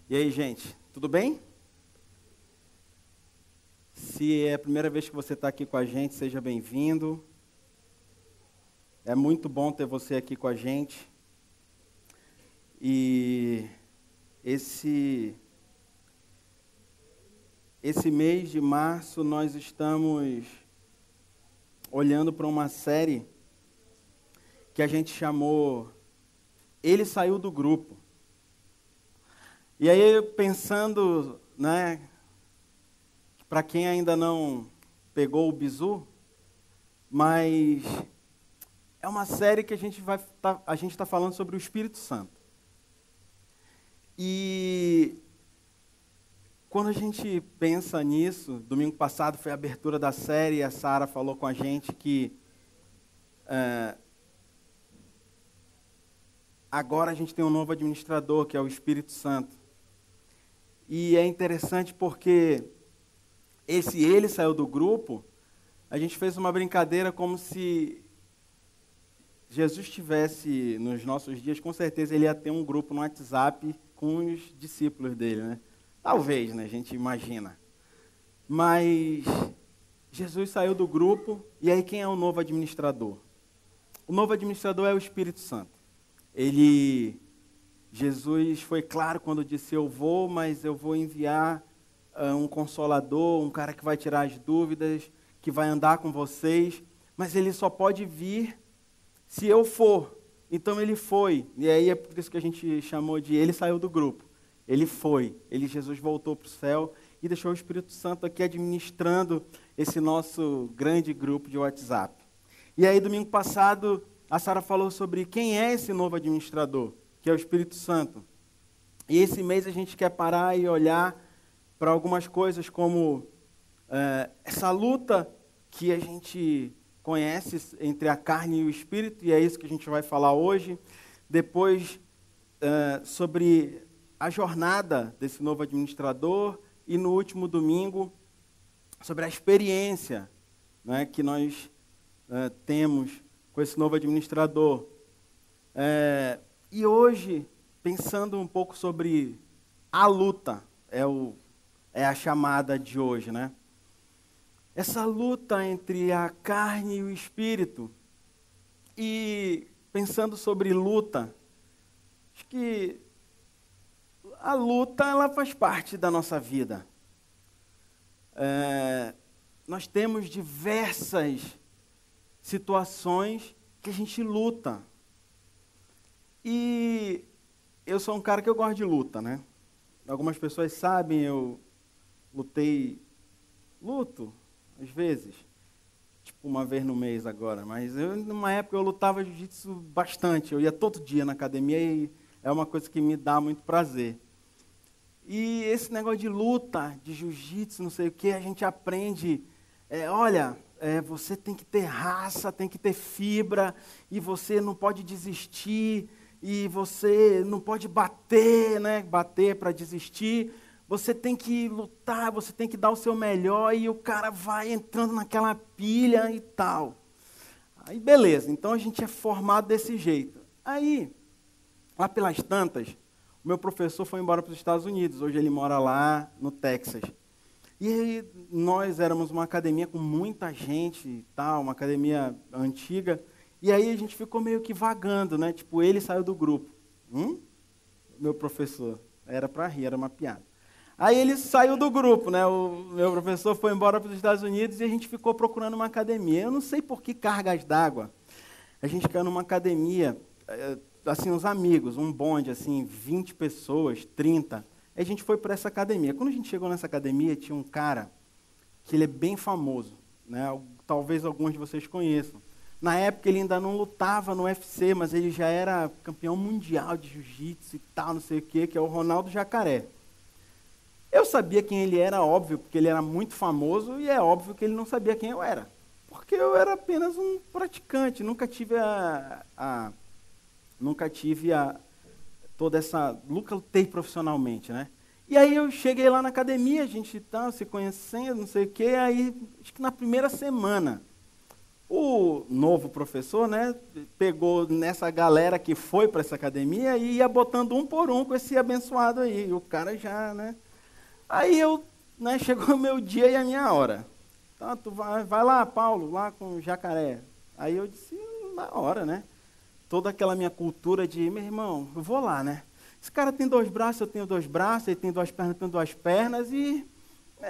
E aí, gente, tudo bem? Se é a primeira vez que você está aqui com a gente, seja bem-vindo. É muito bom ter você aqui com a gente. E esse mês de março nós estamos olhando para uma série que a gente chamou Ele Saiu do Grupo. E aí, pensando, para quem ainda não pegou o bizu, mas é uma série que a gente está falando sobre o Espírito Santo. E quando a gente pensa nisso, domingo passado foi a abertura da série, e a Sara falou com a gente que agora a gente tem um novo administrador, que é o Espírito Santo. E é interessante porque ele saiu do grupo, a gente fez uma brincadeira como se Jesus estivesse nos nossos dias, com certeza ele ia ter um grupo no WhatsApp com os discípulos dele, né? Talvez, né? A gente imagina. Mas Jesus saiu do grupo, e aí quem é o novo administrador? O novo administrador é o Espírito Santo. Jesus foi claro quando disse, eu vou, mas eu vou enviar um consolador, um cara que vai tirar as dúvidas, que vai andar com vocês, mas ele só pode vir se eu for. Então ele foi, e aí é por isso que a gente chamou de ele saiu do grupo. Ele foi, Jesus voltou para o céu e deixou o Espírito Santo aqui administrando esse nosso grande grupo de WhatsApp. E aí domingo passado a Sara falou sobre quem é esse novo administrador, que é o Espírito Santo. E esse mês a gente quer parar e olhar para algumas coisas como essa luta que a gente conhece entre a carne e o Espírito, e é isso que a gente vai falar hoje. Depois, sobre a jornada desse novo administrador, e no último domingo, sobre a experiência, que nós temos com esse novo administrador. E hoje, pensando um pouco sobre a luta, é a chamada de hoje, né? Essa luta entre a carne e o espírito. E pensando sobre luta, acho que a luta ela faz parte da nossa vida. Nós temos diversas situações que a gente luta. E eu sou um cara que eu gosto de luta, né? Algumas pessoas sabem, eu luto, às vezes, tipo uma vez no mês agora, mas numa época eu lutava jiu-jitsu bastante, eu ia todo dia na academia e é uma coisa que me dá muito prazer. E esse negócio de luta, de jiu-jitsu, não sei o que, a gente aprende, você tem que ter raça, tem que ter fibra, e você não pode desistir, e você não pode bater, né? Bater para desistir. Você tem que lutar, você tem que dar o seu melhor, e o cara vai entrando naquela pilha e tal. Aí beleza, então a gente é formado desse jeito. Aí, lá pelas tantas, o meu professor foi embora para os Estados Unidos, hoje ele mora lá no Texas. E aí, nós éramos uma academia com muita gente e tal, uma academia antiga, e aí a gente ficou meio que vagando, né? Tipo, ele saiu do grupo. Meu professor, era para rir, era uma piada. Aí ele saiu do grupo, né? O meu professor foi embora para os Estados Unidos e a gente ficou procurando uma academia. Eu não sei por que cargas d'água. A gente caiu numa academia, assim, uns amigos, um bonde, assim, 20 pessoas, 30. Aí a gente foi para essa academia. Quando a gente chegou nessa academia, tinha um cara que ele é bem famoso, né? Talvez alguns de vocês conheçam. Na época ele ainda não lutava no UFC, mas ele já era campeão mundial de jiu-jitsu e tal, não sei o quê, que é o Ronaldo Jacaré. Eu sabia quem ele era, óbvio, porque ele era muito famoso, e é óbvio que ele não sabia quem eu era. Porque eu era apenas um praticante, nunca tive nunca lutei profissionalmente, né? E aí eu cheguei lá na academia, a gente se conhecendo, não sei o quê, aí acho que na primeira semana, O novo professor, né, pegou nessa galera que foi para essa academia e ia botando um por um com esse abençoado aí. O cara já, né? Aí né, chegou o meu dia e a minha hora. Tá, tu vai lá, Paulo, lá com o jacaré. Aí eu disse, na hora, né? Toda aquela minha cultura de, meu irmão, eu vou lá, né? Esse cara tem 2 braços, eu tenho 2 braços, ele tem 2 pernas, eu tenho 2 pernas e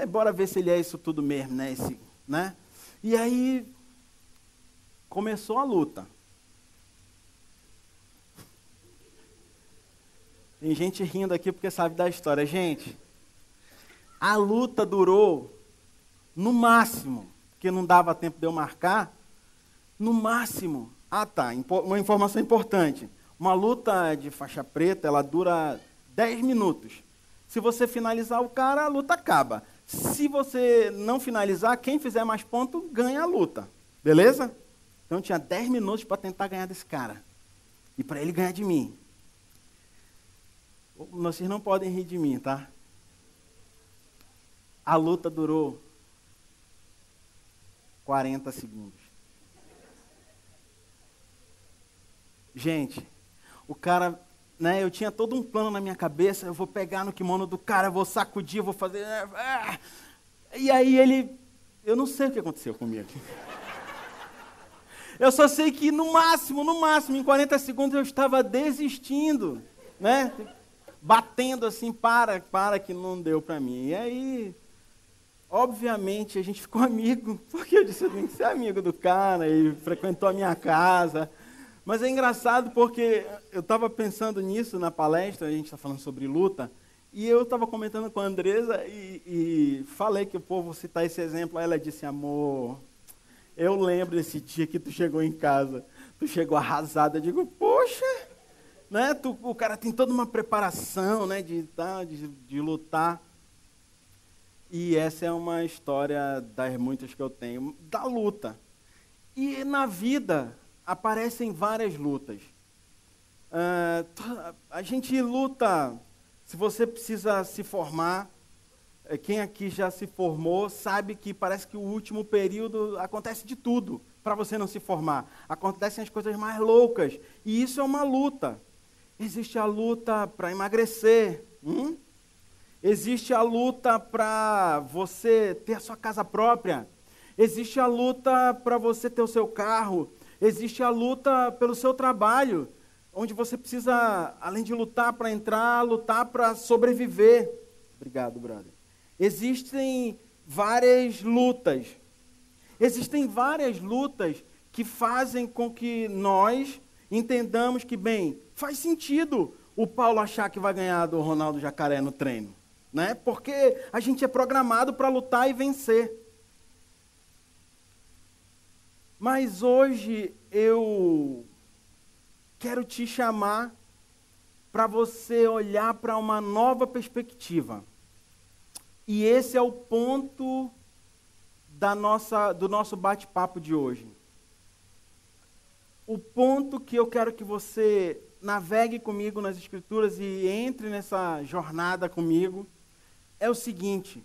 bora ver se ele é isso tudo mesmo, né? Né? E aí começou a luta. Tem gente rindo aqui porque sabe da história. Gente, a luta durou, no máximo, porque não dava tempo de eu marcar, no máximo. Ah, tá, uma informação importante. Uma luta de faixa preta, ela dura 10 minutos. Se você finalizar o cara, a luta acaba. Se você não finalizar, quem fizer mais ponto, ganha a luta. Beleza? Então tinha 10 minutos para tentar ganhar desse cara. E para ele ganhar de mim. Vocês não podem rir de mim, tá? A luta durou 40 segundos. Gente, o cara, né, eu tinha todo um plano na minha cabeça, eu vou pegar no kimono do cara, eu vou sacudir, eu vou fazer... E aí eu não sei o que aconteceu comigo. Eu só sei que no máximo, em 40 segundos eu estava desistindo, né? Batendo assim, para que não deu para mim. E aí, obviamente, a gente ficou amigo, porque eu disse, eu tenho que ser amigo do cara, e frequentou a minha casa. Mas é engraçado porque eu estava pensando nisso na palestra, a gente está falando sobre luta, e eu estava comentando com a Andresa e falei que o povo citar esse exemplo. Aí ela disse, amor, eu lembro desse dia que tu chegou em casa, tu chegou arrasada. Eu digo, poxa, né, o cara tem toda uma preparação, né, de lutar. E essa é uma história das muitas que eu tenho, da luta. E na vida aparecem várias lutas. A gente luta, se você precisa se formar, quem aqui já se formou sabe que parece que o último período acontece de tudo para você não se formar. Acontecem as coisas mais loucas. E isso é uma luta. Existe a luta para emagrecer. Existe a luta para você ter a sua casa própria. Existe a luta para você ter o seu carro. Existe a luta pelo seu trabalho, onde você precisa, além de lutar para entrar, lutar para sobreviver. Obrigado, brother. Existem várias lutas. Existem várias lutas que fazem com que nós entendamos que, bem, faz sentido o Paulo achar que vai ganhar do Ronaldo Jacaré no treino, né? Porque a gente é programado para lutar e vencer. Mas hoje eu quero te chamar para você olhar para uma nova perspectiva. E esse é o ponto do nosso bate-papo de hoje. O ponto que eu quero que você navegue comigo nas Escrituras e entre nessa jornada comigo é o seguinte.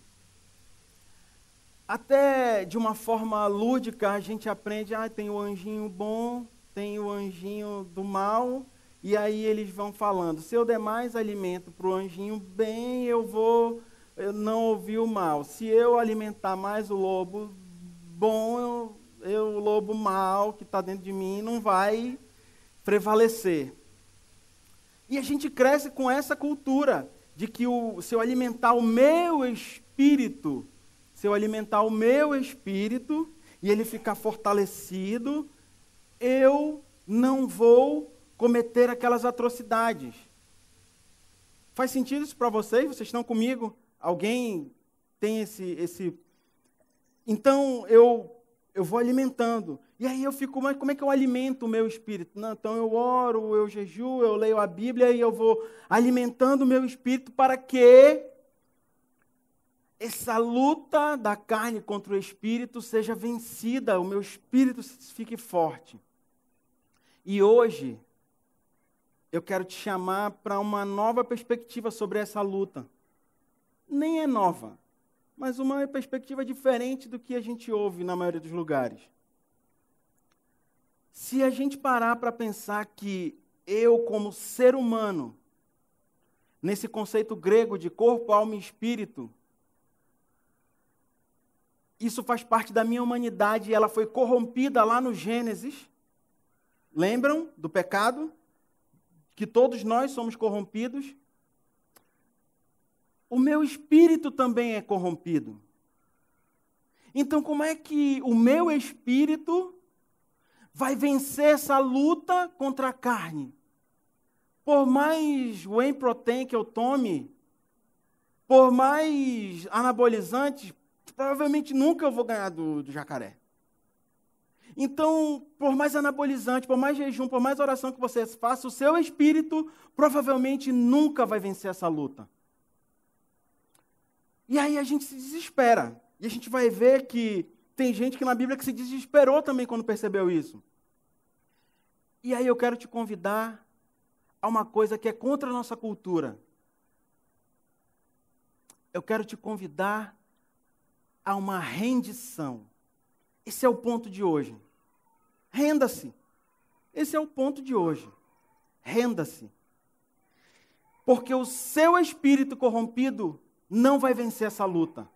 Até de uma forma lúdica a gente aprende, tem o anjinho bom, tem o anjinho do mal, e aí eles vão falando, se eu der mais alimento para o anjinho bem, eu não ouvir o mal. Se eu alimentar mais o lobo bom, o lobo mal que está dentro de mim não vai prevalecer. E a gente cresce com essa cultura de que se eu alimentar o meu espírito, e ele ficar fortalecido, eu não vou cometer aquelas atrocidades. Faz sentido isso para vocês? Vocês estão comigo? Alguém tem esse... Então, eu vou alimentando. E aí eu fico, mas como é que eu alimento o meu espírito? Não, então eu oro, eu jejuo, eu leio a Bíblia e eu vou alimentando o meu espírito para que essa luta da carne contra o espírito seja vencida, o meu espírito fique forte. E hoje, eu quero te chamar para uma nova perspectiva sobre essa luta. Nem é nova, mas uma perspectiva diferente do que a gente ouve na maioria dos lugares. Se a gente parar para pensar que eu, como ser humano, nesse conceito grego de corpo, alma e espírito, isso faz parte da minha humanidade e ela foi corrompida lá no Gênesis. Lembram do pecado? Que todos nós somos corrompidos. O meu espírito também é corrompido. Então, como é que o meu espírito vai vencer essa luta contra a carne? Por mais whey protein que eu tome, por mais anabolizantes, provavelmente nunca eu vou ganhar do jacaré. Então, por mais anabolizante, por mais jejum, por mais oração que você faça, o seu espírito provavelmente nunca vai vencer essa luta. E aí a gente se desespera. E a gente vai ver que tem gente que na Bíblia que se desesperou também quando percebeu isso. E aí eu quero te convidar a uma coisa que é contra a nossa cultura. Eu quero te convidar a uma rendição. Esse é o ponto de hoje. Renda-se. Esse é o ponto de hoje. Renda-se. Porque o seu espírito corrompido não vai vencer essa luta.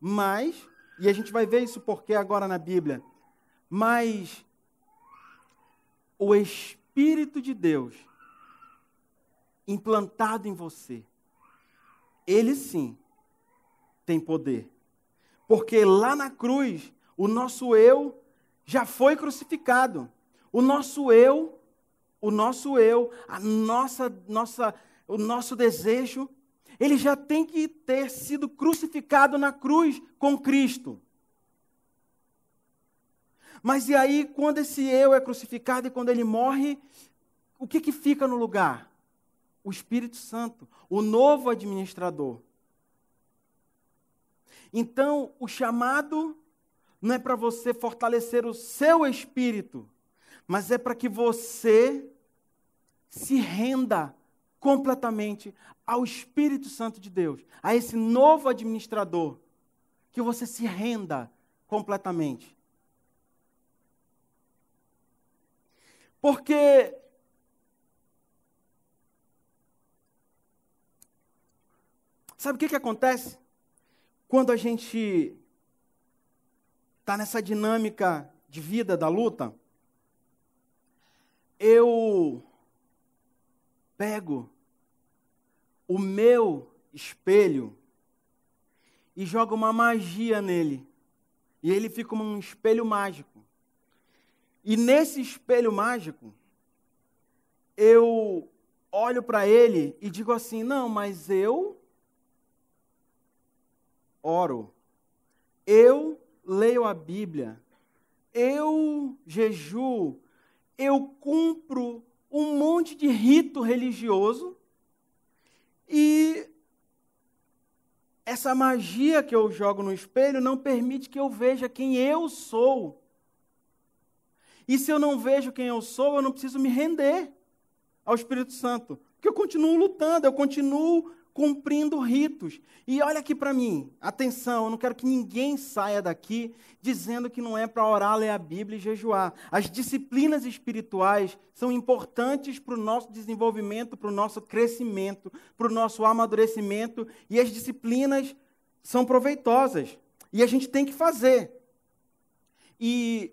Mas, e a gente vai ver isso porque agora na Bíblia, mas o Espírito de Deus implantado em você, ele sim tem poder. Porque lá na cruz, o nosso eu já foi crucificado. O nosso eu, o nosso desejo, ele já tem que ter sido crucificado na cruz com Cristo. Mas e aí, quando esse eu é crucificado e quando ele morre, o que fica no lugar? O Espírito Santo, o novo administrador. Então, o chamado não é para você fortalecer o seu espírito, mas é para que você se renda completamente ao Espírito Santo de Deus, a esse novo administrador, que você se renda completamente. Porque sabe o que acontece? Quando a gente está nessa dinâmica de vida da luta, eu pego o meu espelho e jogo uma magia nele. E ele fica um espelho mágico. E nesse espelho mágico, eu olho para ele e digo assim, não, mas eu oro, eu leio a Bíblia, eu jejuo, eu cumpro um monte de rito religioso e essa magia que eu jogo no espelho não permite que eu veja quem eu sou. E se eu não vejo quem eu sou, eu não preciso me render ao Espírito Santo, porque eu continuo lutando, eu continuo cumprindo ritos. E olha aqui para mim, atenção, eu não quero que ninguém saia daqui dizendo que não é para orar, ler a Bíblia e jejuar. As disciplinas espirituais são importantes para o nosso desenvolvimento, para o nosso crescimento, para o nosso amadurecimento, e as disciplinas são proveitosas. E a gente tem que fazer. E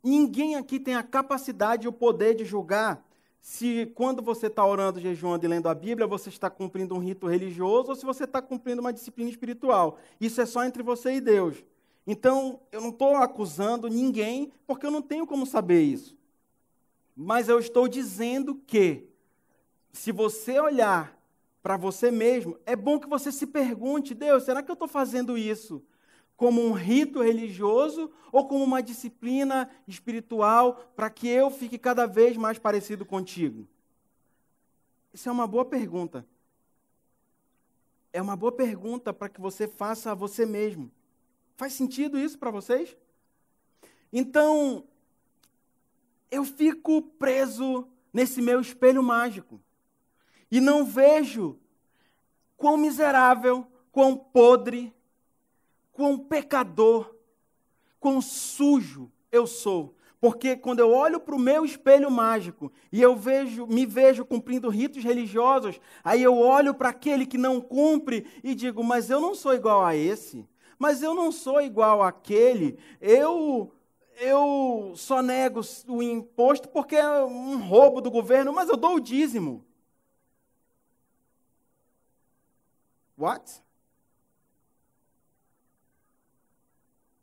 ninguém aqui tem a capacidade e o poder de julgar se quando você está orando, jejuando e lendo a Bíblia, você está cumprindo um rito religioso ou se você está cumprindo uma disciplina espiritual. Isso é só entre você e Deus. Então, eu não estou acusando ninguém, porque eu não tenho como saber isso. Mas eu estou dizendo que, se você olhar para você mesmo, é bom que você se pergunte, Deus, será que eu estou fazendo isso como um rito religioso ou como uma disciplina espiritual para que eu fique cada vez mais parecido contigo? Isso é uma boa pergunta. É uma boa pergunta para que você faça a você mesmo. Faz sentido isso para vocês? Então, eu fico preso nesse meu espelho mágico e não vejo quão miserável, quão podre, quão pecador, quão sujo eu sou. Porque quando eu olho para o meu espelho mágico e eu me vejo cumprindo ritos religiosos, aí eu olho para aquele que não cumpre e digo, mas eu não sou igual a esse, mas eu não sou igual àquele, eu só nego o imposto porque é um roubo do governo, mas eu dou o dízimo. What?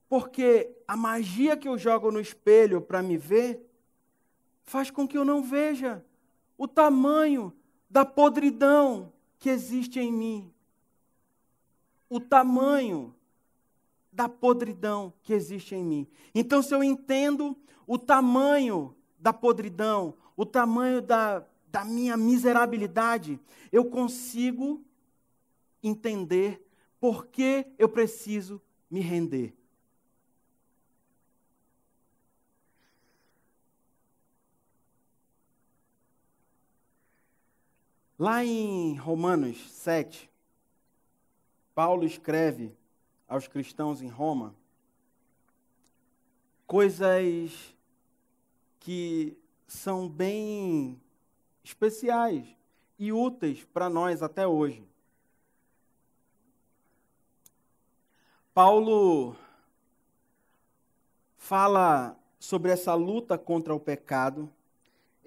Porque a magia que eu jogo no espelho para me ver faz com que eu não veja o tamanho da podridão que existe em mim. O tamanho da podridão que existe em mim. Então, se eu entendo o tamanho da podridão, o tamanho da minha miserabilidade, eu consigo entender por que eu preciso me render. Lá em Romanos 7, Paulo escreve aos cristãos em Roma coisas que são bem especiais e úteis para nós até hoje. Paulo fala sobre essa luta contra o pecado.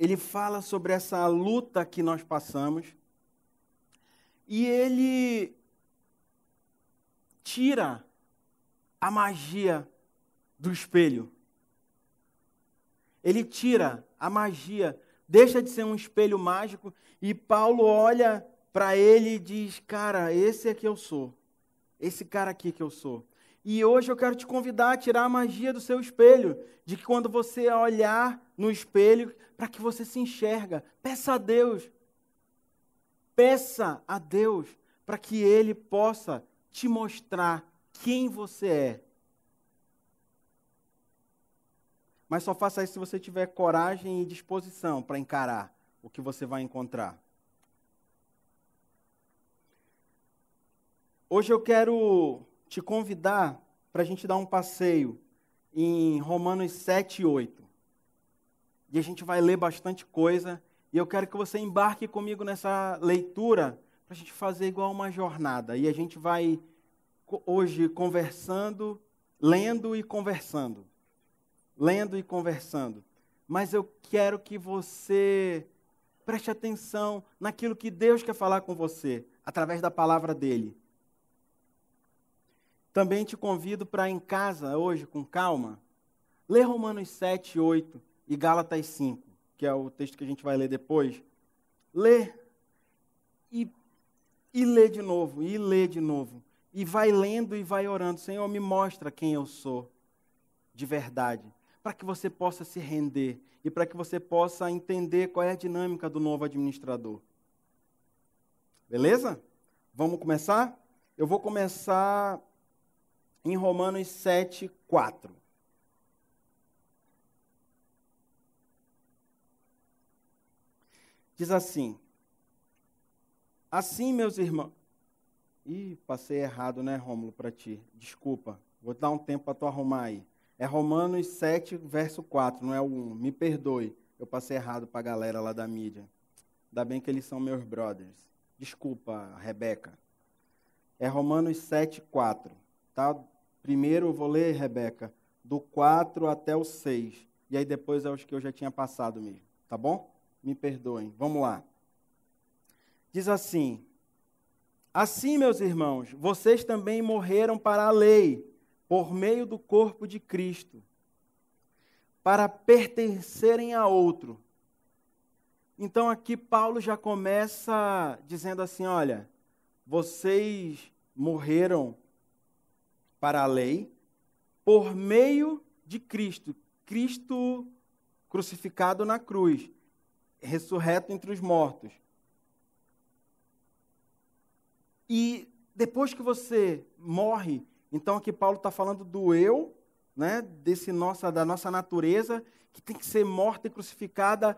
Ele fala sobre essa luta que nós passamos e ele tira a magia do espelho. Ele tira a magia, deixa de ser um espelho mágico e Paulo olha para ele e diz, cara, esse é que eu sou, esse cara aqui que eu sou. E hoje eu quero te convidar a tirar a magia do seu espelho, de que quando você olhar no espelho, para que você se enxerga, peça a Deus para que Ele possa te mostrar quem você é. Mas só faça isso se você tiver coragem e disposição para encarar o que você vai encontrar. Hoje eu quero te convidar para a gente dar um passeio em Romanos 7 e 8. E a gente vai ler bastante coisa. E eu quero que você embarque comigo nessa leitura para a gente fazer igual uma jornada. E a gente vai hoje conversando, lendo e conversando. Lendo e conversando. Mas eu quero que você preste atenção naquilo que Deus quer falar com você, através da palavra dele. Também te convido para em casa hoje, com calma, ler Romanos 7, 8 e Gálatas 5, que é o texto que a gente vai ler depois. Lê e lê de novo, e lê de novo. E vai lendo e vai orando. Senhor, me mostra quem eu sou de verdade, para que você possa se render e para que você possa entender qual é a dinâmica do novo administrador. Beleza? Vamos começar? Eu vou começar em Romanos 7, 4. Diz assim: assim, meus irmãos... Ih, passei errado, né, Rômulo, para ti. Desculpa, vou dar um tempo para tu arrumar aí. É Romanos 7, verso 4, não é o 1. Me perdoe, eu passei errado para a galera lá da mídia. Ainda bem que eles são meus brothers. Desculpa, Rebeca. É Romanos 7, 4. Tá? Primeiro eu vou ler, Rebeca, do 4 até o 6. E aí depois é os que eu já tinha passado mesmo. Tá bom? Me perdoem. Vamos lá. Diz assim: assim, meus irmãos, vocês também morreram para a lei, por meio do corpo de Cristo, para pertencerem a outro. Então aqui Paulo já começa dizendo assim, olha, vocês morreram para a lei por meio de Cristo. Cristo crucificado na cruz, ressurreto entre os mortos. E depois que você morre, então aqui Paulo está falando do eu, né, da nossa natureza, que tem que ser morta e crucificada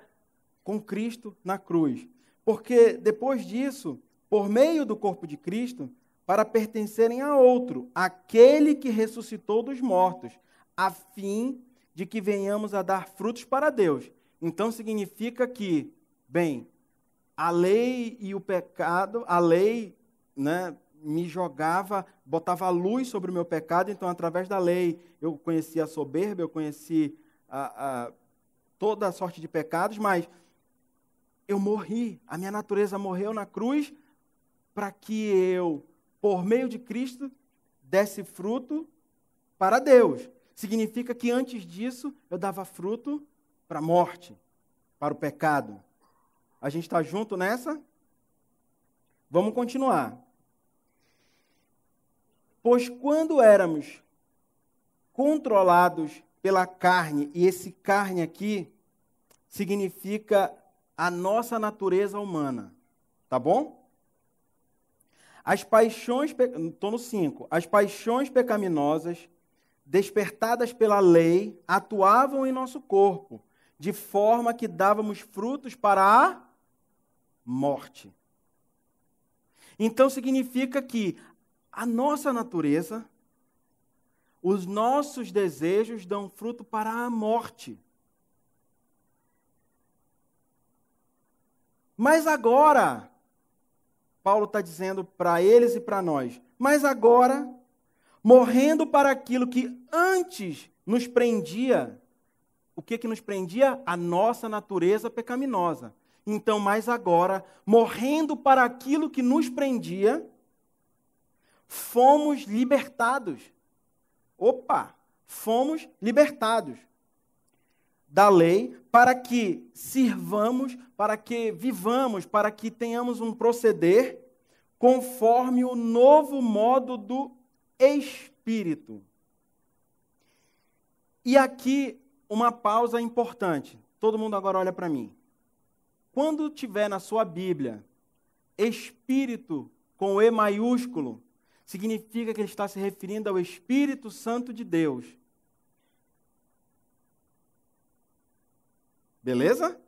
com Cristo na cruz. Porque depois disso, por meio do corpo de Cristo, para pertencerem a outro, aquele que ressuscitou dos mortos, a fim de que venhamos a dar frutos para Deus. Então significa que, bem, a lei e o pecado, a lei, né, me jogava, botava luz sobre o meu pecado, então através da lei eu conheci a soberba, eu conheci toda a sorte de pecados, mas eu morri, a minha natureza morreu na cruz para que eu, por meio de Cristo, desse fruto para Deus. Significa que antes disso eu dava fruto para a morte, para o pecado. A gente está junto nessa? Vamos continuar. Pois quando éramos controlados pela carne, e esse carne aqui significa a nossa natureza humana, tá bom? As paixões, estou no 5, as paixões pecaminosas, despertadas pela lei, atuavam em nosso corpo, de forma que dávamos frutos para a morte. Então significa que a nossa natureza, os nossos desejos dão fruto para a morte. Mas agora, Paulo está dizendo para eles e para nós, mas agora, morrendo para aquilo que antes nos prendia, o que nos prendia? A nossa natureza pecaminosa. Então, mas agora, morrendo para aquilo que nos prendia, fomos libertados. Opa! Fomos libertados da lei para que sirvamos, para que vivamos, para que tenhamos um proceder conforme o novo modo do Espírito. E aqui uma pausa importante. Todo mundo agora olha para mim. Quando tiver na sua Bíblia Espírito com E maiúsculo, significa que ele está se referindo ao Espírito Santo de Deus. Beleza?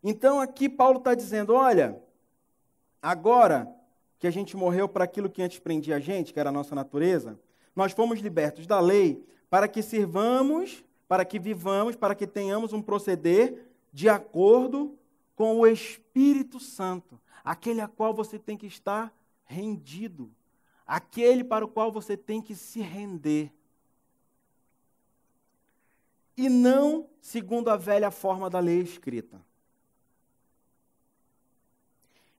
Então aqui Paulo está dizendo, olha, agora que a gente morreu para aquilo que antes prendia a gente, que era a nossa natureza, nós fomos libertos da lei para que sirvamos, para que vivamos, para que tenhamos um proceder de acordo com o Espírito Santo, aquele a qual você tem que estar rendido, aquele para o qual você tem que se render. E não segundo a velha forma da lei escrita.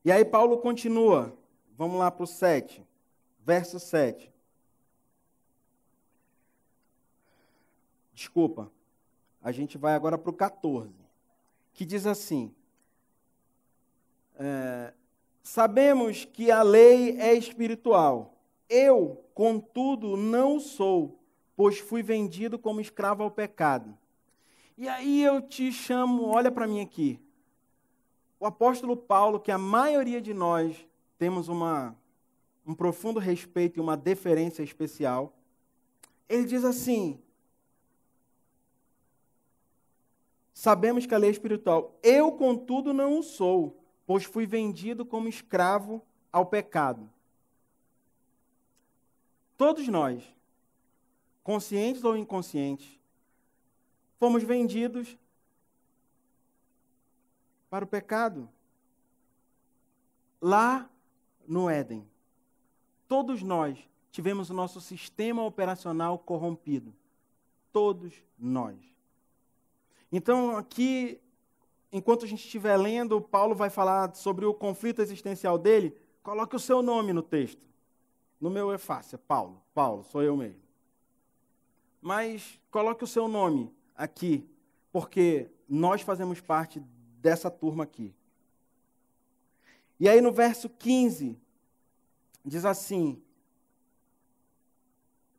E aí Paulo continua, vamos lá para o 7, verso 7. Desculpa, a gente vai agora para o 14, que diz assim, sabemos que a lei é espiritual, eu, contudo, não sou, pois fui vendido como escravo ao pecado. E aí eu te chamo, olha para mim aqui. O apóstolo Paulo, que a maioria de nós temos um profundo respeito e uma deferência especial, ele diz assim, sabemos que a lei é espiritual, eu, contudo, não o sou, pois fui vendido como escravo ao pecado. Todos nós, conscientes ou inconscientes, fomos vendidos para o pecado. Lá no Éden, todos nós tivemos o nosso sistema operacional corrompido. Todos nós. Então, aqui, enquanto a gente estiver lendo, Paulo vai falar sobre o conflito existencial dele. Coloque o seu nome no texto. No meu é fácil, é Paulo. Paulo, sou eu mesmo. Mas coloque o seu nome aqui, porque nós fazemos parte dessa turma aqui. E aí no verso 15, diz assim,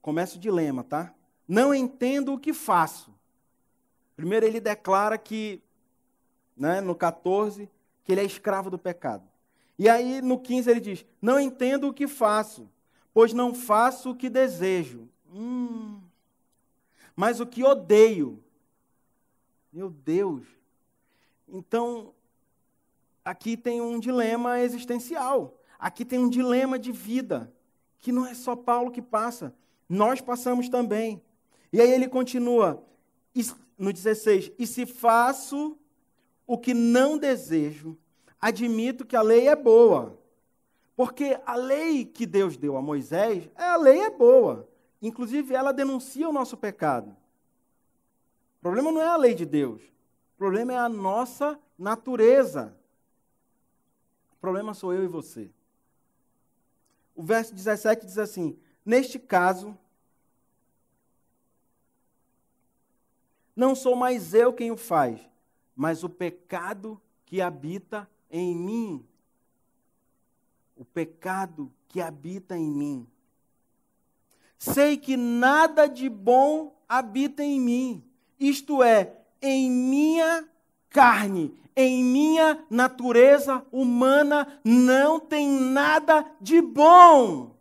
começa o dilema, tá? Não entendo o que faço. Primeiro ele declara que, né, no 14, que ele é escravo do pecado. E aí no 15 ele diz, não entendo o que faço, pois não faço o que desejo. Mas o que odeio. Meu Deus. Então, aqui tem um dilema existencial. Aqui tem um dilema de vida, que não é só Paulo que passa. Nós passamos também. E aí ele continua, No 16, e se faço o que não desejo, admito que a lei é boa. Porque a lei que Deus deu a Moisés, a lei é boa. Inclusive, ela denuncia o nosso pecado. O problema não é a lei de Deus. O problema é a nossa natureza. O problema sou eu e você. O verso 17 diz assim: neste caso, não sou mais eu quem o faz, mas o pecado que habita em mim. O pecado que habita em mim. Sei que nada de bom habita em mim, isto é, em minha carne, em minha natureza humana, não tem nada de bom.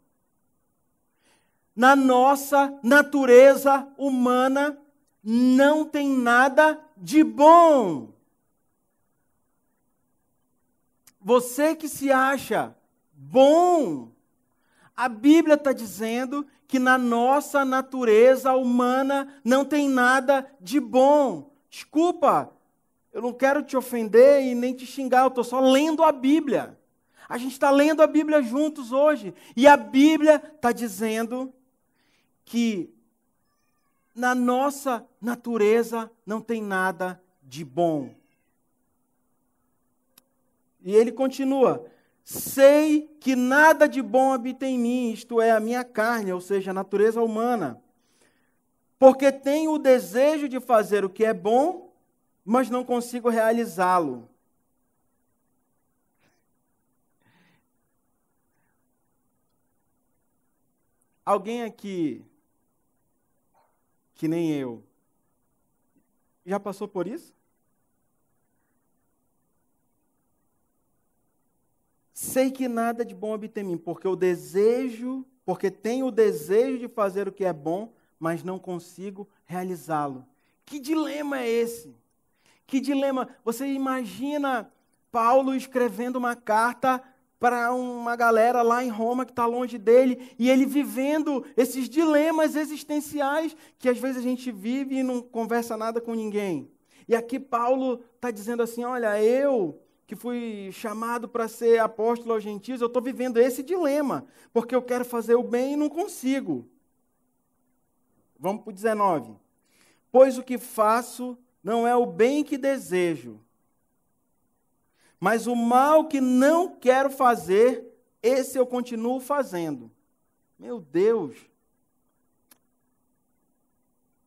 Na nossa natureza humana, não tem nada de bom. Você que se acha bom, a Bíblia está dizendo que na nossa natureza humana não tem nada de bom. Desculpa, eu não quero te ofender e nem te xingar, eu estou só lendo a Bíblia. A gente está lendo a Bíblia juntos hoje. E a Bíblia está dizendo que na nossa natureza não tem nada de bom. E ele continua: sei que nada de bom habita em mim, isto é, a minha carne, ou seja, a natureza humana. Porque tenho o desejo de fazer o que é bom, mas não consigo realizá-lo. Alguém aqui, que nem eu, já passou por isso? Sei que nada de bom habita em mim, porque tenho o desejo de fazer o que é bom, mas não consigo realizá-lo. Que dilema é esse? Que dilema? Você imagina Paulo escrevendo uma carta para uma galera lá em Roma que está longe dele, e ele vivendo esses dilemas existenciais que às vezes a gente vive e não conversa nada com ninguém. E aqui Paulo está dizendo assim: olha, eu que fui chamado para ser apóstolo aos gentios, eu estou vivendo esse dilema, porque eu quero fazer o bem e não consigo. Vamos para o 19. Pois o que faço não é o bem que desejo, mas o mal que não quero fazer, esse eu continuo fazendo. Meu Deus!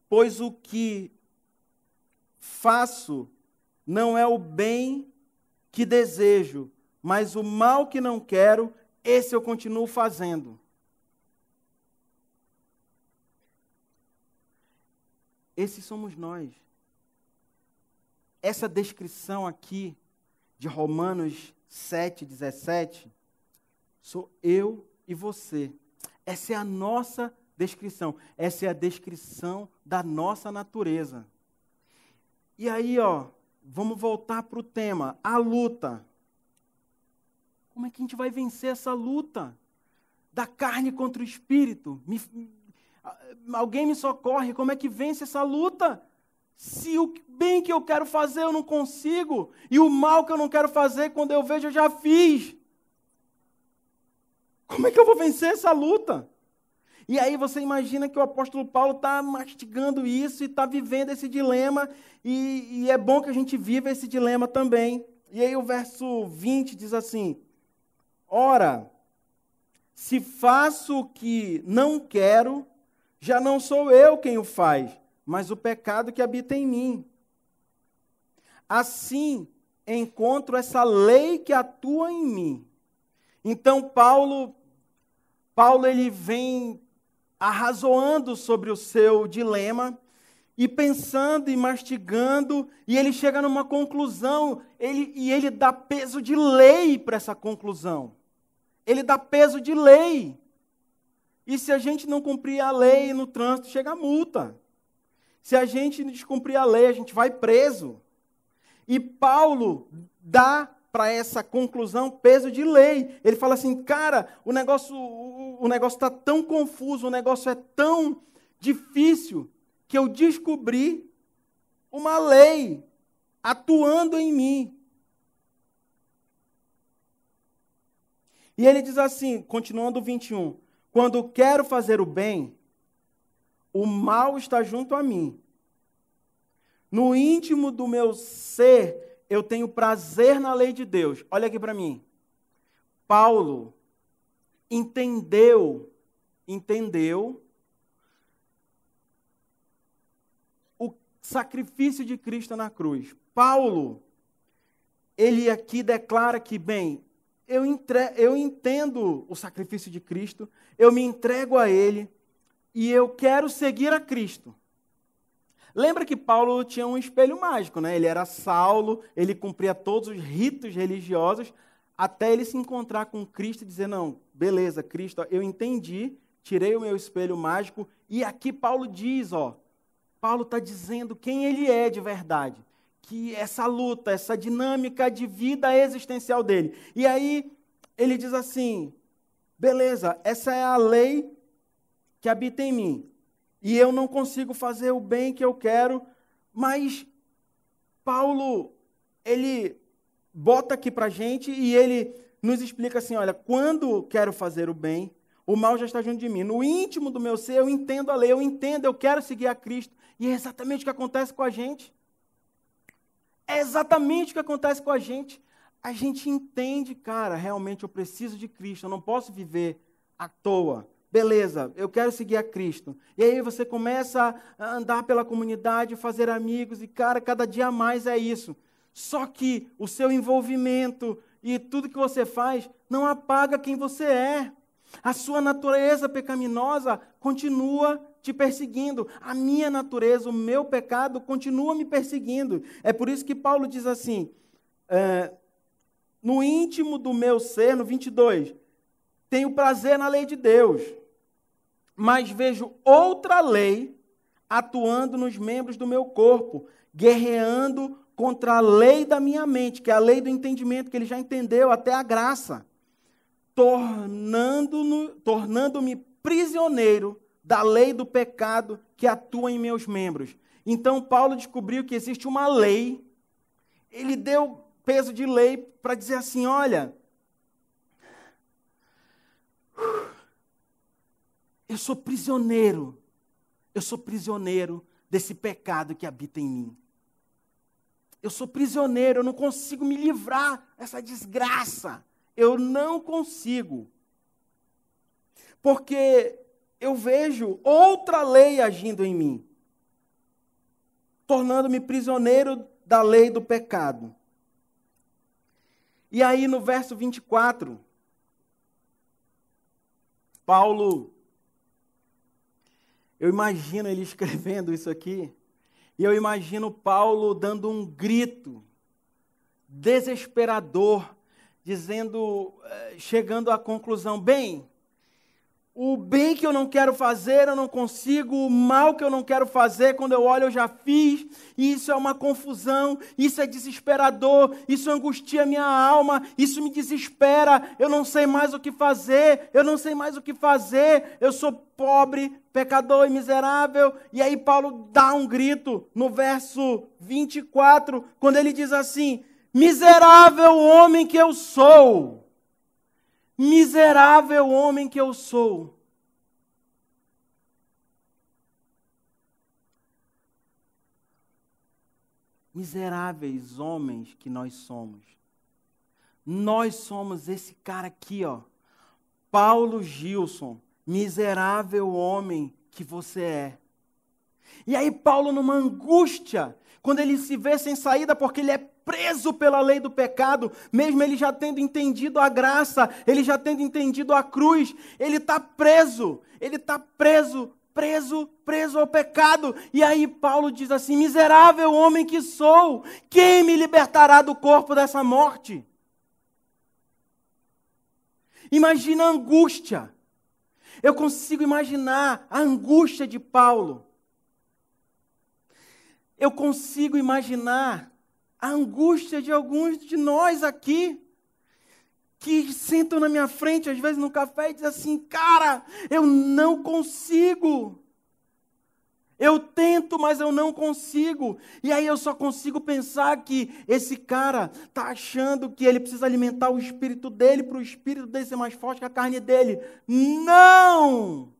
Pois o que faço não é o bem que desejo, mas o mal que não quero, esse eu continuo fazendo. Esses somos nós. Essa descrição aqui de Romanos 7:17, sou eu e você. Essa é a nossa descrição. Essa é a descrição da nossa natureza. E aí, vamos voltar para o tema, a luta. Como é que a gente vai vencer essa luta da carne contra o espírito? Alguém me socorre, como é que vence essa luta? Se o bem que eu quero fazer eu não consigo, e o mal que eu não quero fazer, quando eu vejo, eu já fiz. Como é que eu vou vencer essa luta? E aí você imagina que o apóstolo Paulo está mastigando isso e está vivendo esse dilema, e é bom que a gente viva esse dilema também. E aí o verso 20 diz assim: ora, se faço o que não quero, já não sou eu quem o faz, mas o pecado que habita em mim. Assim, encontro essa lei que atua em mim. Então, Paulo ele vem arrazoando sobre o seu dilema, e pensando e mastigando, e ele chega numa conclusão, ele dá peso de lei para essa conclusão. Ele dá peso de lei. E se a gente não cumprir a lei no trânsito, chega a multa. Se a gente descumprir a lei, a gente vai preso. E Paulo dá para essa conclusão peso de lei. Ele fala assim: cara, o negócio está tão confuso, o negócio é tão difícil, que eu descobri uma lei atuando em mim. E ele diz assim, continuando o 21, quando quero fazer o bem, o mal está junto a mim. No íntimo do meu ser, eu tenho prazer na lei de Deus. Olha aqui para mim. Paulo entendeu o sacrifício de Cristo na cruz. Paulo, ele aqui declara que, bem, eu entendo o sacrifício de Cristo, eu me entrego a Ele e eu quero seguir a Cristo. Lembra que Paulo tinha um espelho mágico, né? Ele era Saulo, ele cumpria todos os ritos religiosos, até ele se encontrar com Cristo e dizer, não, beleza, Cristo, eu entendi, tirei o meu espelho mágico, e aqui Paulo diz, Paulo está dizendo quem ele é de verdade, que essa luta, essa dinâmica de vida existencial dele. E aí ele diz assim, beleza, essa é a lei que habita em mim, e eu não consigo fazer o bem que eu quero, mas Paulo, ele bota aqui para a gente e ele nos explica assim, olha, quando quero fazer o bem, o mal já está junto de mim. No íntimo do meu ser, eu entendo a lei, eu quero seguir a Cristo. E é exatamente o que acontece com a gente. É exatamente o que acontece com a gente. A gente entende, cara, realmente eu preciso de Cristo, eu não posso viver à toa. Beleza, eu quero seguir a Cristo. E aí você começa a andar pela comunidade, fazer amigos, e cara, cada dia mais é isso. Só que o seu envolvimento e tudo que você faz não apaga quem você é. A sua natureza pecaminosa continua te perseguindo. A minha natureza, o meu pecado, continua me perseguindo. É por isso que Paulo diz assim, no íntimo do meu ser, no 22, tenho prazer na lei de Deus, mas vejo outra lei atuando nos membros do meu corpo, guerreando contra a lei da minha mente, que é a lei do entendimento, que ele já entendeu, até a graça, tornando-me prisioneiro da lei do pecado que atua em meus membros. Então, Paulo descobriu que existe uma lei, ele deu peso de lei para dizer assim, olha, eu sou prisioneiro desse pecado que habita em mim. Eu sou prisioneiro, eu não consigo me livrar dessa desgraça. Eu não consigo. Porque eu vejo outra lei agindo em mim, tornando-me prisioneiro da lei do pecado. E aí no verso 24, Paulo, eu imagino ele escrevendo isso aqui, e eu imagino Paulo dando um grito desesperador, dizendo, chegando à conclusão, bem, o bem que eu não quero fazer, eu não consigo, o mal que eu não quero fazer, quando eu olho, eu já fiz, e isso é uma confusão, isso é desesperador, isso angustia minha alma, isso me desespera, eu não sei mais o que fazer, eu sou pobre, pecador e miserável. E aí Paulo dá um grito no verso 24, quando ele diz assim, miserável homem que eu sou! Miserável homem que eu sou. Miseráveis homens que nós somos. Nós somos esse cara aqui, Paulo Gilson, miserável homem que você é. E aí Paulo, numa angústia, quando ele se vê sem saída, porque ele é preso pela lei do pecado, mesmo ele já tendo entendido a graça, ele já tendo entendido a cruz, ele está preso ao pecado. E aí Paulo diz assim, miserável homem que sou, quem me libertará do corpo dessa morte? Imagina a angústia. Eu consigo imaginar a angústia de Paulo. Eu consigo imaginar a angústia de alguns de nós aqui, que sentam na minha frente, às vezes no café, e dizem assim, cara, eu não consigo. Eu tento, mas eu não consigo. E aí eu só consigo pensar que esse cara está achando que ele precisa alimentar o espírito dele para o espírito dele ser mais forte que a carne dele. Não!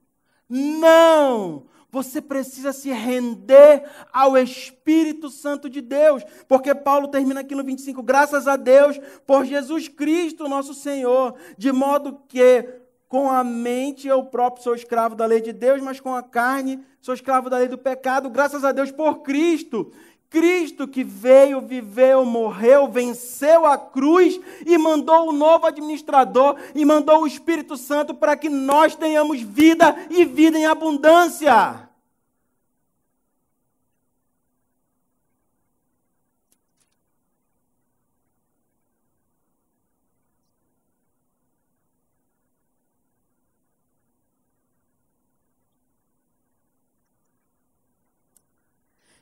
Não! Você precisa se render ao Espírito Santo de Deus. Porque Paulo termina aqui no 25. Graças a Deus por Jesus Cristo, nosso Senhor. De modo que com a mente eu próprio sou escravo da lei de Deus, mas com a carne sou escravo da lei do pecado. Graças a Deus por Cristo. Cristo que veio, viveu, morreu, venceu a cruz e mandou um novo administrador e mandou o Espírito Santo para que nós tenhamos vida e vida em abundância.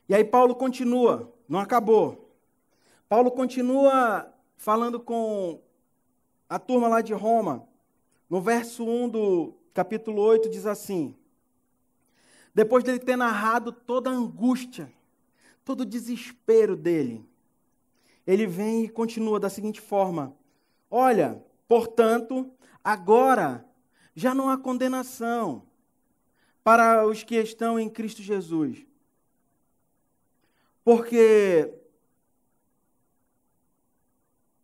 E aí Paulo continua, não acabou. Paulo continua falando com a turma lá de Roma. No verso 1 do capítulo 8 diz assim: depois dele ter narrado toda a angústia, todo o desespero dele, ele vem e continua da seguinte forma: olha, portanto, agora já não há condenação para os que estão em Cristo Jesus. Porque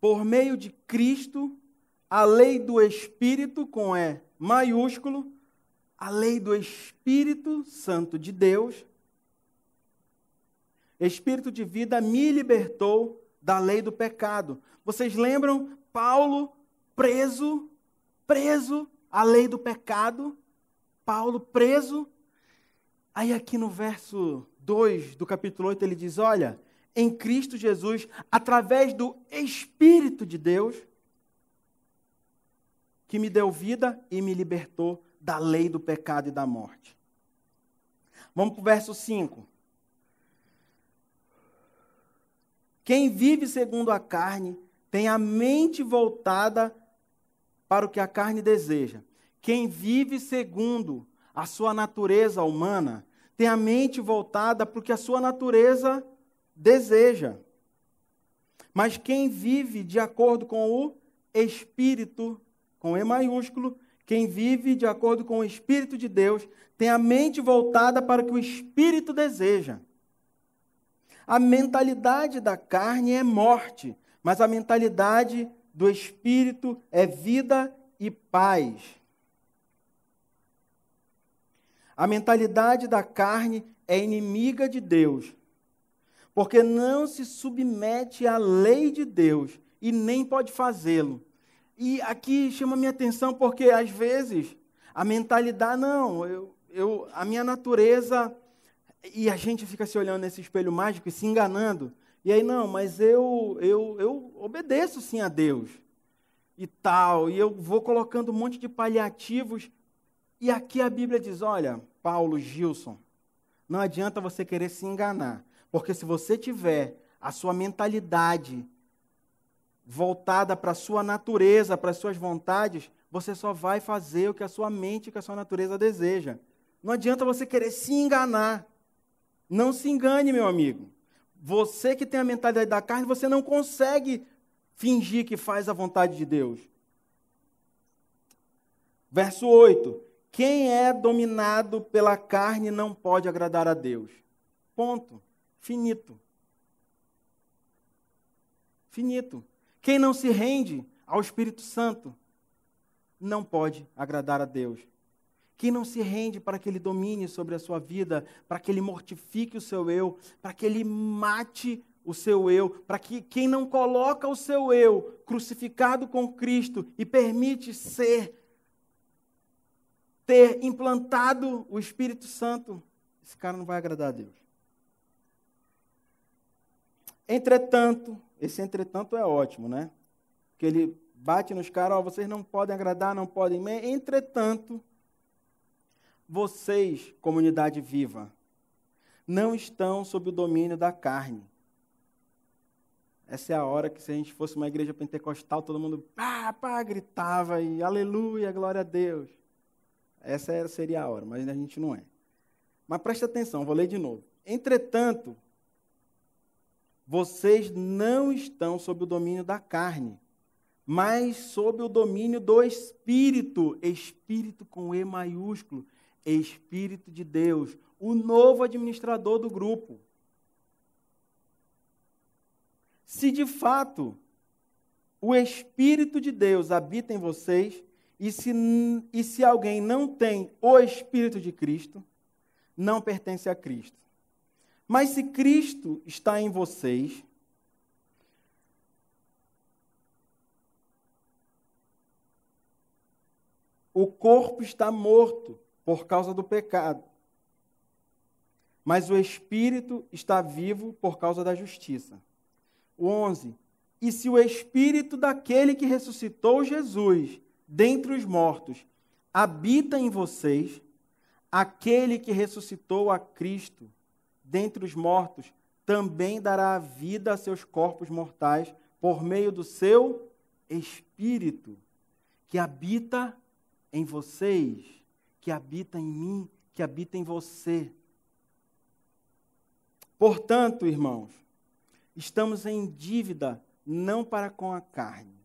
por meio de Cristo, a lei do Espírito, com E maiúsculo, a lei do Espírito Santo de Deus, Espírito de vida, me libertou da lei do pecado. Vocês lembram Paulo preso à lei do pecado? Paulo preso. Aí aqui no verso 2 do capítulo 8 ele diz, olha, em Cristo Jesus, através do Espírito de Deus, que me deu vida e me libertou da lei do pecado e da morte. Vamos para o verso 5. Quem vive segundo a carne tem a mente voltada para o que a carne deseja. Quem vive segundo a sua natureza humana tem a mente voltada para o que a sua natureza deseja. Mas quem vive de acordo com o Espírito, com E maiúsculo, quem vive de acordo com o Espírito de Deus, tem a mente voltada para o que o Espírito deseja. A mentalidade da carne é morte, mas a mentalidade do Espírito é vida e paz. A mentalidade da carne é inimiga de Deus, porque não se submete à lei de Deus e nem pode fazê-lo. E aqui chama minha atenção porque, às vezes, a mentalidade, a minha natureza, e a gente fica se olhando nesse espelho mágico e se enganando. E aí, mas eu obedeço sim a Deus e tal, e eu vou colocando um monte de paliativos. E aqui a Bíblia diz, olha, Paulo, Gilson, não adianta você querer se enganar, porque se você tiver a sua mentalidade voltada para a sua natureza, para as suas vontades, você só vai fazer o que a sua mente e que a sua natureza deseja. Não adianta você querer se enganar. Não se engane, meu amigo. Você que tem a mentalidade da carne, você não consegue fingir que faz a vontade de Deus. Verso 8. Quem é dominado pela carne não pode agradar a Deus. Ponto. Finito. Finito. Quem não se rende ao Espírito Santo não pode agradar a Deus. Quem não se rende para que Ele domine sobre a sua vida, para que Ele mortifique o seu eu, para que Ele mate o seu eu, para que quem não coloca o seu eu crucificado com Cristo e permite ter implantado o Espírito Santo, esse cara não vai agradar a Deus. Entretanto, esse entretanto é ótimo, né? Porque ele bate nos caras, vocês não podem agradar, não podem. Entretanto, vocês, comunidade viva, não estão sob o domínio da carne. Essa é a hora que, se a gente fosse uma igreja pentecostal, todo mundo gritava e aleluia, glória a Deus. Essa seria a hora, mas a gente não é. Mas preste atenção, vou ler de novo. Entretanto, vocês não estão sob o domínio da carne, mas sob o domínio do Espírito, Espírito com E maiúsculo, Espírito de Deus, o novo administrador do grupo. Se de fato o Espírito de Deus habita em vocês, e se alguém não tem o Espírito de Cristo, não pertence a Cristo. Mas se Cristo está em vocês, o corpo está morto por causa do pecado, mas o Espírito está vivo por causa da justiça. O 11. E se o Espírito daquele que ressuscitou Jesus dentre os mortos habita em vocês, aquele que ressuscitou a Cristo dentre os mortos também dará vida a seus corpos mortais por meio do seu Espírito, que habita em vocês, que habita em mim, que habita em você. Portanto, irmãos, estamos em dívida não para com a carne,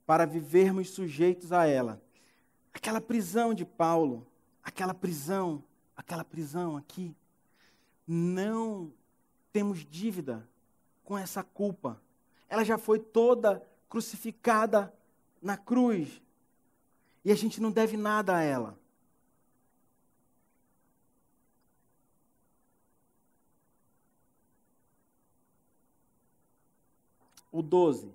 para vivermos sujeitos a ela. Aquela prisão de Paulo, aquela prisão aqui, não temos dívida com essa culpa. Ela já foi toda crucificada na cruz. E a gente não deve nada a ela. O 12.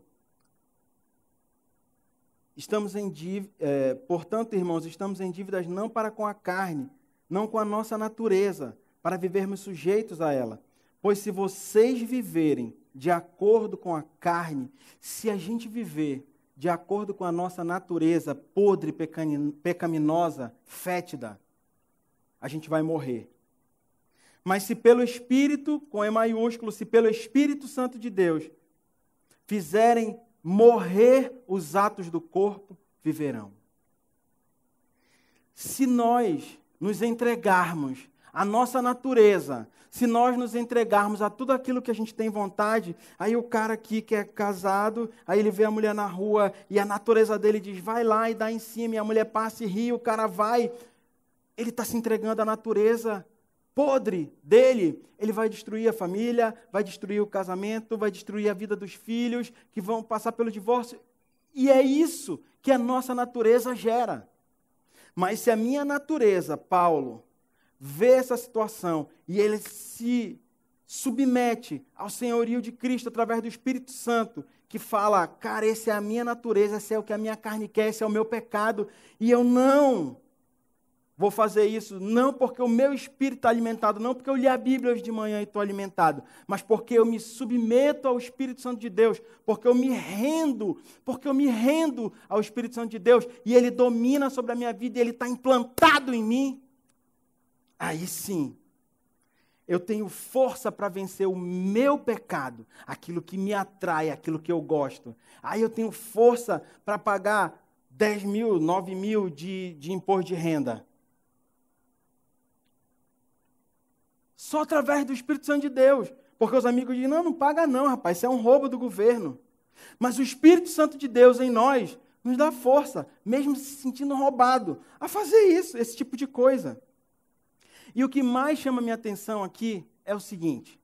Portanto, irmãos, estamos em dívidas não para com a carne, não com a nossa natureza, para vivermos sujeitos a ela. Pois se vocês viverem de acordo com a carne, se a gente viver de acordo com a nossa natureza podre, pecaminosa, fétida, a gente vai morrer. Mas se pelo Espírito, com E maiúsculo, se pelo Espírito Santo de Deus, fizerem morrer os atos do corpo, viverão. Se nós nos entregarmos à nossa natureza, se nós nos entregarmos a tudo aquilo que a gente tem vontade, aí o cara aqui que é casado, aí ele vê a mulher na rua e a natureza dele diz, vai lá e dá em cima, e a mulher passa e ri, o cara vai, ele está se entregando à natureza podre dele, ele vai destruir a família, vai destruir o casamento, vai destruir a vida dos filhos, que vão passar pelo divórcio, e é isso que a nossa natureza gera. Mas se a minha natureza, Paulo, vê essa situação e ele se submete ao senhorio de Cristo através do Espírito Santo, que fala, cara, essa é a minha natureza, esse é o que a minha carne quer, esse é o meu pecado, e eu não vou fazer isso, não porque o meu espírito está alimentado, não porque eu li a Bíblia hoje de manhã e estou alimentado, mas porque eu me submeto ao Espírito Santo de Deus, porque eu me rendo ao Espírito Santo de Deus, e Ele domina sobre a minha vida, e Ele está implantado em mim. Aí sim, eu tenho força para vencer o meu pecado, aquilo que me atrai, aquilo que eu gosto. Aí eu tenho força para pagar 10 mil, 9 mil de imposto de renda. Só através do Espírito Santo de Deus. Porque os amigos dizem, não paga não, rapaz, isso é um roubo do governo. Mas o Espírito Santo de Deus em nós nos dá força, mesmo se sentindo roubado, a fazer isso, esse tipo de coisa. E o que mais chama minha atenção aqui é o seguinte.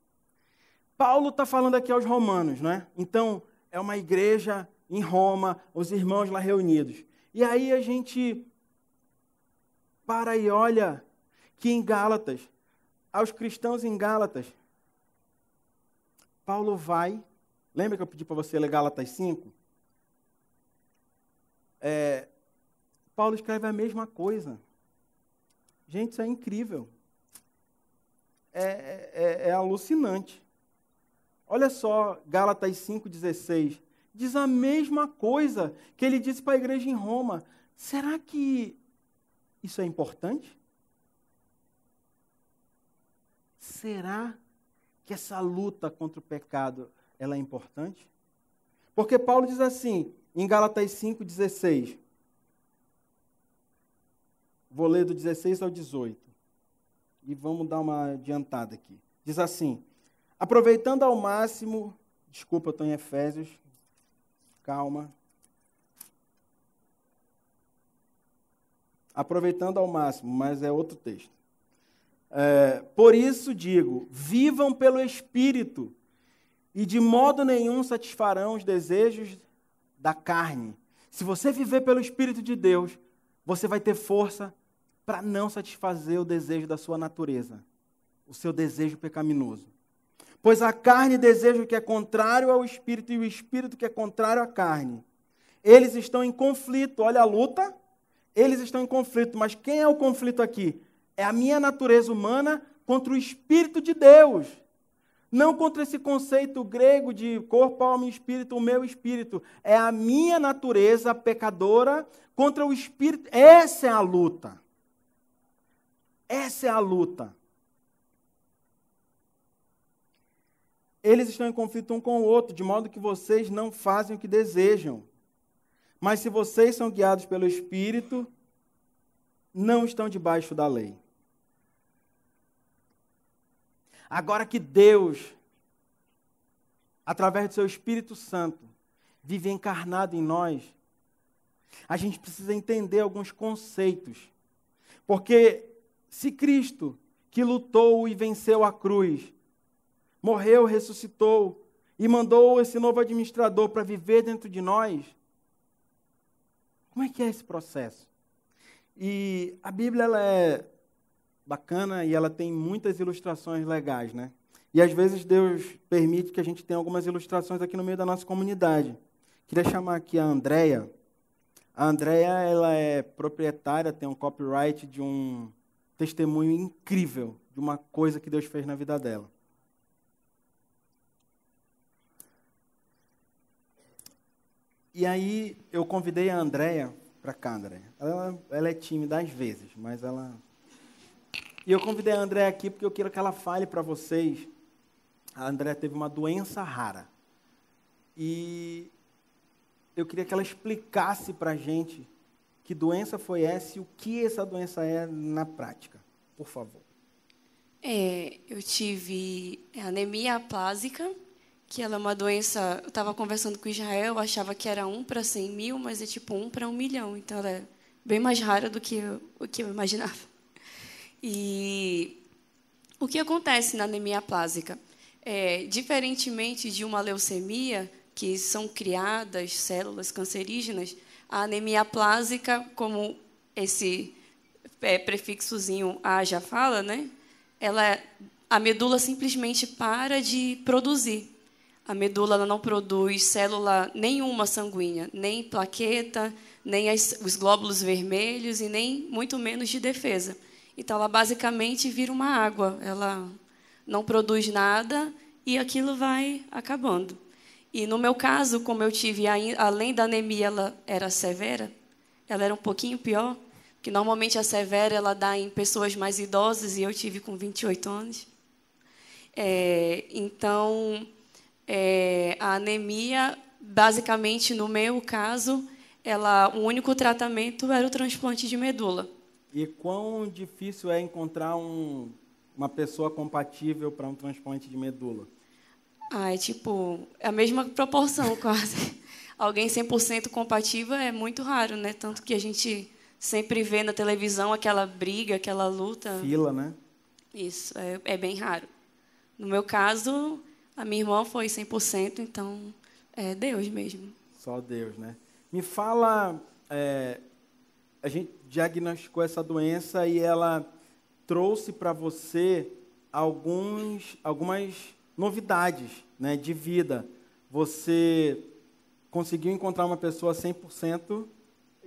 Paulo está falando aqui aos romanos, não é? Então, é uma igreja em Roma, os irmãos lá reunidos. E aí a gente para e olha que em Gálatas, aos cristãos em Gálatas, Paulo vai, lembra que eu pedi para você ler Gálatas 5? Paulo escreve a mesma coisa. Gente, isso é incrível. É alucinante. Olha só, Gálatas 5,16. Diz a mesma coisa que ele disse para a igreja em Roma. Será que isso é importante? Será que essa luta contra o pecado ela é importante? Porque Paulo diz assim, em Gálatas 5,16. Vou ler do 16 ao 18. e vamos dar uma adiantada aqui. Diz assim: aproveitando ao máximo, desculpa, eu estou em Efésios, calma. Aproveitando ao máximo, mas é outro texto. Por isso digo, vivam pelo Espírito, e de modo nenhum satisfarão os desejos da carne. Se você viver pelo Espírito de Deus, você vai ter força para não satisfazer o desejo da sua natureza, o seu desejo pecaminoso. Pois a carne deseja o que é contrário ao Espírito, e o Espírito que é contrário à carne. Eles estão em conflito, olha a luta, eles estão em conflito, mas quem é o conflito aqui? É a minha natureza humana contra o Espírito de Deus. Não contra esse conceito grego de corpo, alma e espírito, o meu espírito. É a minha natureza pecadora contra o Espírito. Essa é a luta. Essa é a luta. Eles estão em conflito um com o outro, de modo que vocês não fazem o que desejam. Mas se vocês são guiados pelo Espírito, não estão debaixo da lei. Agora que Deus, através do seu Espírito Santo, vive encarnado em nós, a gente precisa entender alguns conceitos. Porque se Cristo, que lutou e venceu a cruz, morreu, ressuscitou e mandou esse novo administrador para viver dentro de nós, como é que é esse processo? E a Bíblia ela é bacana e ela tem muitas ilustrações legais, né? E às vezes Deus permite que a gente tenha algumas ilustrações aqui no meio da nossa comunidade. Queria chamar aqui a Andréia. A Andréia, ela é proprietária, tem um copyright de um testemunho incrível de uma coisa que Deus fez na vida dela. E aí eu convidei a Andréia para cá, Andréia. Ela é tímida às vezes, mas ela... E eu convidei a Andréia aqui porque eu quero que ela fale para vocês. A Andréia teve uma doença rara. E eu queria que ela explicasse para a gente que doença foi essa e o que essa doença é na prática. Por favor. Eu tive anemia aplásica, que ela é uma doença... Eu estava conversando com o Israel, eu achava que era 1 para 100 mil, mas é tipo 1 para 1 milhão. Então, ela é bem mais rara do que o que eu imaginava. E o que acontece na anemia aplásica? Diferentemente de uma leucemia, que são criadas células cancerígenas, a anemia aplásica, como esse prefixozinho A já fala, né? A medula simplesmente para de produzir. A medula ela não produz célula nenhuma sanguínea, nem plaqueta, nem os glóbulos vermelhos e nem muito menos de defesa. Então, ela basicamente vira uma água. Ela não produz nada e aquilo vai acabando. E, no meu caso, como eu tive, além da anemia, ela era severa, ela era um pouquinho pior, porque normalmente a severa ela dá em pessoas mais idosas e eu tive com 28 anos. Então, a anemia, basicamente, no meu caso, o único tratamento era o transplante de medula. E quão difícil é encontrar uma pessoa compatível para um transplante de medula? É a mesma proporção, quase. Alguém 100% compatível é muito raro, né? Tanto que a gente sempre vê na televisão aquela briga, aquela luta. Fila, né? Isso, é bem raro. No meu caso, a minha irmã foi 100%, então é Deus mesmo. Só Deus, né? Me fala... A gente diagnosticou essa doença e ela trouxe para você algumas novidades, né, de vida. Você conseguiu encontrar uma pessoa 100%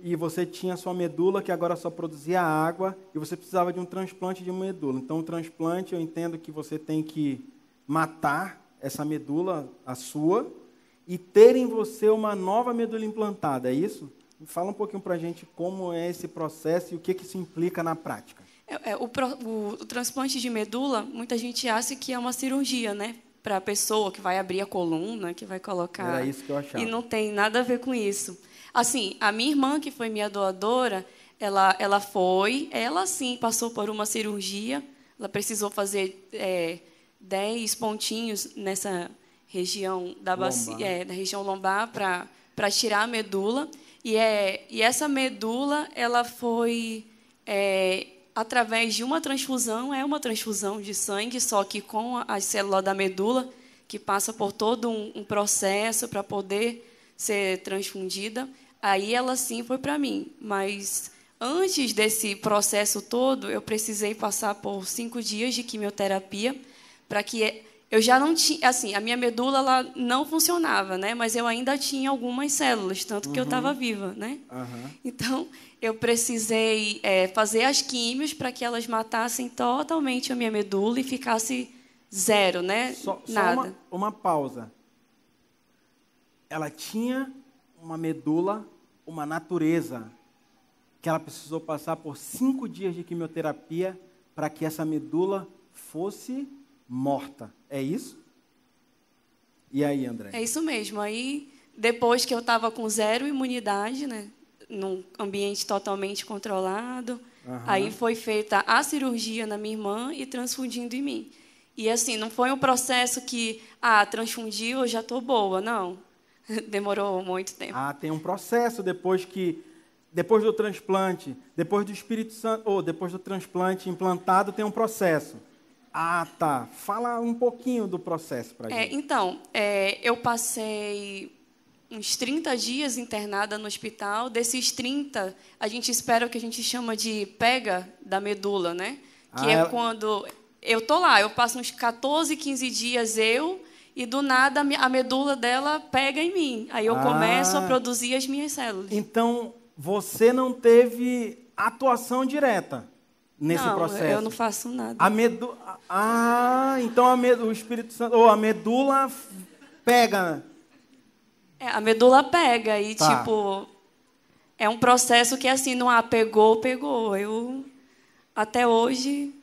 e você tinha sua medula que agora só produzia água e você precisava de um transplante de medula. Então, o transplante, eu entendo que você tem que matar essa medula, a sua, e ter em você uma nova medula implantada, é isso? Fala um pouquinho para a gente como é esse processo e o que isso implica na prática. O transplante de medula, muita gente acha que é uma cirurgia, né? Para a pessoa que vai abrir a coluna, que vai colocar... Era isso que eu achava. E não tem nada a ver com isso. Assim, a minha irmã, que foi minha doadora, ela sim passou por uma cirurgia ela precisou fazer 10 pontinhos nessa região da bacia, da região lombar para tirar a medula. E essa medula, ela foi através de uma transfusão, é uma transfusão de sangue, só que com a célula da medula, que passa por todo um processo para poder ser transfundida. Aí ela sim foi para mim, mas antes desse processo todo, eu precisei passar por 5 dias de quimioterapia para que eu já não tinha, assim, a minha medula ela não funcionava, né? Mas eu ainda tinha algumas células, tanto que eu estava viva, né? Então eu precisei fazer as químios para que elas matassem totalmente a minha medula e ficasse zero, né? Nada. Só uma pausa. Ela tinha uma medula, uma natureza, que ela precisou passar por 5 dias de quimioterapia para que essa medula fosse morta. É isso? E aí, André? É isso mesmo. Aí, depois que eu estava com 0 imunidade, né, num ambiente totalmente controlado, aí foi feita a cirurgia na minha irmã e transfundindo em mim. E assim, não foi um processo que, transfundiu, eu já estou boa, não. Demorou muito tempo. Tem um processo depois do transplante, depois do Espírito Santo, ou depois do transplante implantado, tem um processo. Tá. Fala um pouquinho do processo para a gente. Então, eu passei uns 30 dias internada no hospital. Desses 30, a gente espera o que a gente chama de pega da medula, né? Que é quando eu tô lá, eu passo uns 14, 15 dias e do nada a medula dela pega em mim. Aí eu começo a produzir as minhas células. Então, você não teve atuação direta nesse processo? Não, eu não faço nada. Então o Espírito Santo, ou a medula pega. A medula pega e, tipo, é um processo que, assim, não pegou. Eu, até hoje,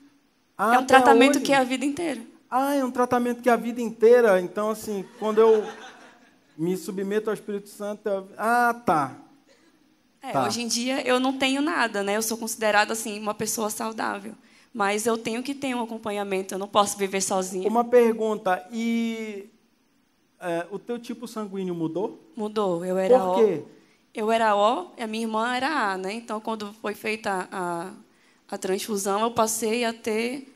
é um tratamento que é a vida inteira. É um tratamento que é a vida inteira. Então, assim, quando eu me submeto ao Espírito Santo, tá. Hoje em dia eu não tenho nada, né? Eu sou considerada, assim, uma pessoa saudável. Mas eu tenho que ter um acompanhamento, eu não posso viver sozinha. Uma pergunta, o teu tipo sanguíneo mudou? Mudou, eu era O. Por quê? Eu era O e a minha irmã era A, né? Então, quando foi feita a transfusão, eu passei a ter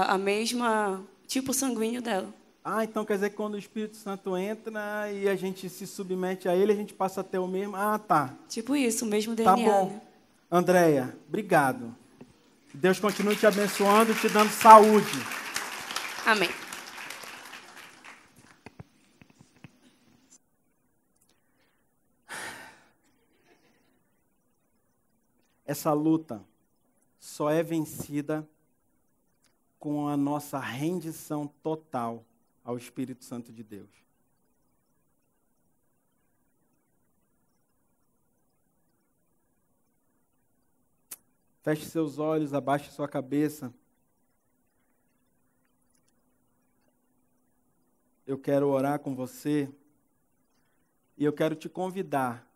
a mesma tipo sanguíneo dela. Então quer dizer que quando o Espírito Santo entra e a gente se submete a ele, a gente passa a ter o mesmo... tá. Tipo isso, o mesmo DNA. Tá bom. Né? Andréia, obrigado. Que Deus continue te abençoando e te dando saúde. Amém. Essa luta só é vencida com a nossa rendição total ao Espírito Santo de Deus. Feche seus olhos, abaixe sua cabeça. Eu quero orar com você e eu quero te convidar.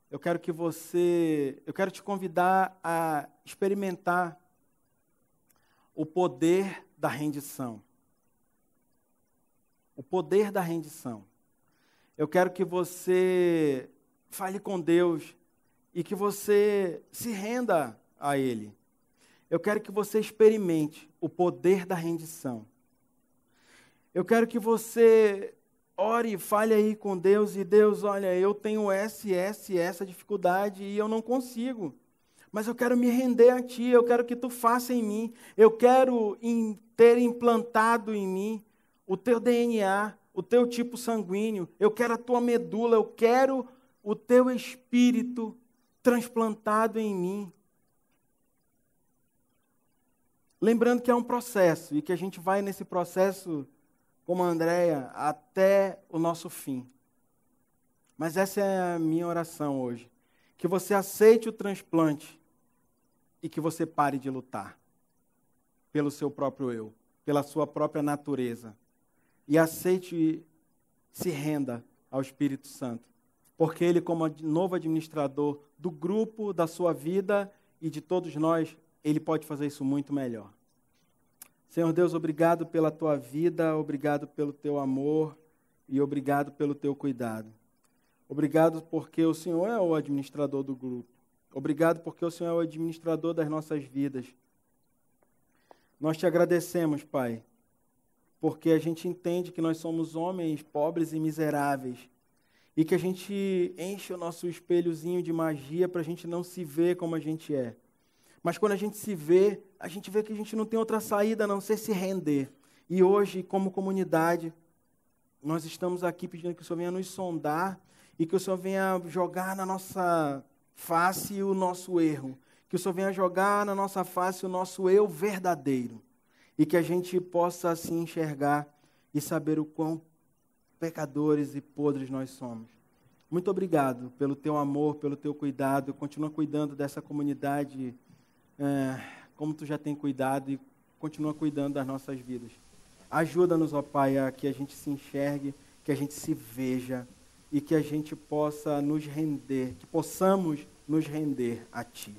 Eu quero te convidar a experimentar o poder da rendição. O poder da rendição. Eu quero que você fale com Deus e que você se renda a Ele. Eu quero que você experimente o poder da rendição. Eu quero que você ore, fale aí com Deus e Deus, olha, eu tenho essa dificuldade e eu não consigo. Mas eu quero me render a Ti, eu quero que Tu faça em mim. Eu quero ter implantado em mim o Teu DNA, o Teu tipo sanguíneo. Eu quero a Tua medula, eu quero o Teu Espírito transplantado em mim. Lembrando que é um processo e que a gente vai nesse processo, como a Andréia, até o nosso fim. Mas essa é a minha oração hoje. Que você aceite o transplante e que você pare de lutar pelo seu próprio eu, pela sua própria natureza. E aceite e se renda ao Espírito Santo. Porque Ele, como novo administrador do grupo, da sua vida e de todos nós, Ele pode fazer isso muito melhor. Senhor Deus, obrigado pela tua vida, obrigado pelo teu amor e obrigado pelo teu cuidado. Obrigado porque o Senhor é o administrador do grupo. Obrigado porque o Senhor é o administrador das nossas vidas. Nós te agradecemos, Pai, porque a gente entende que nós somos homens pobres e miseráveis e que a gente enche o nosso espelhozinho de magia para a gente não se ver como a gente é. Mas quando a gente vê que a gente não tem outra saída a não ser se render. E hoje, como comunidade, nós estamos aqui pedindo que o Senhor venha nos sondar e que o Senhor venha jogar na nossa face o nosso erro. Que o Senhor venha jogar na nossa face o nosso eu verdadeiro. E que a gente possa assim enxergar e saber o quão pecadores e podres nós somos. Muito obrigado pelo teu amor, pelo teu cuidado. Continua cuidando dessa comunidade como tu já tem cuidado e continua cuidando das nossas vidas. Ajuda-nos, ó Pai, a que a gente se enxergue, que a gente se veja e que a gente possa nos render, que possamos nos render a Ti.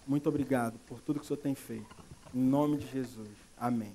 Muito obrigado por tudo que o Senhor tem feito. Em nome de Jesus. Amém.